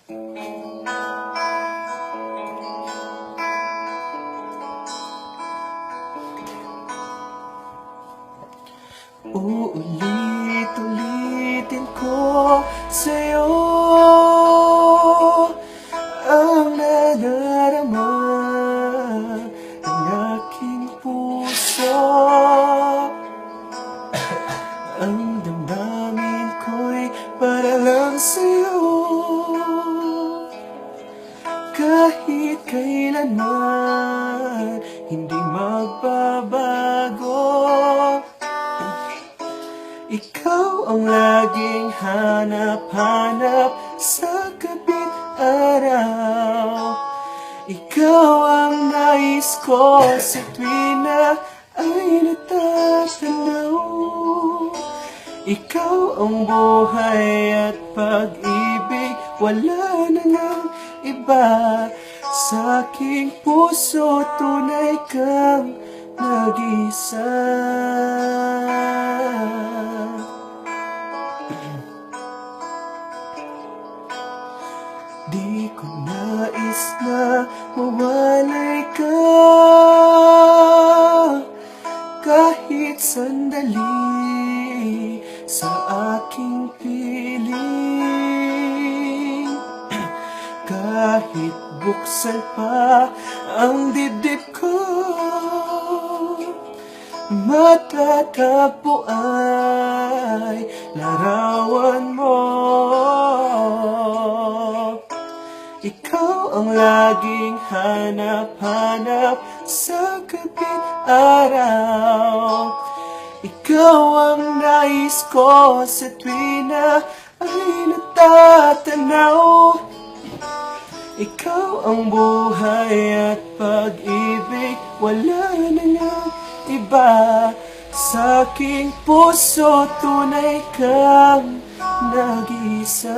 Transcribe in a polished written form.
Uulit-ulitin ko sa'yo ang nadarama ng aking puso. Ang damdamin ko'y para lang sa'yo, kahit kailanman hindi magbabago. Ikaw ang laging hanap-hanap sa gabing araw. Ikaw ang nais ko sa tuwing na ay natatanaw. Ikaw ang buhay at pag-ibig, wala na ngang iba. Sa aking puso tunay kang nag-isa. Di ko nais na mawalay ka kahit sandali sa aking piling. Kahit buksan pa ang dibdib ko, matatagpo ay larawan mo. Ikaw ang laging hanap-hanap sa gabing araw. Ikaw ang nais ko sa tuwing na ay natatanaw. Ikaw ang buhay at pag-ibig, wala na ngang iba. Sa aking puso tunay kang nag-isa.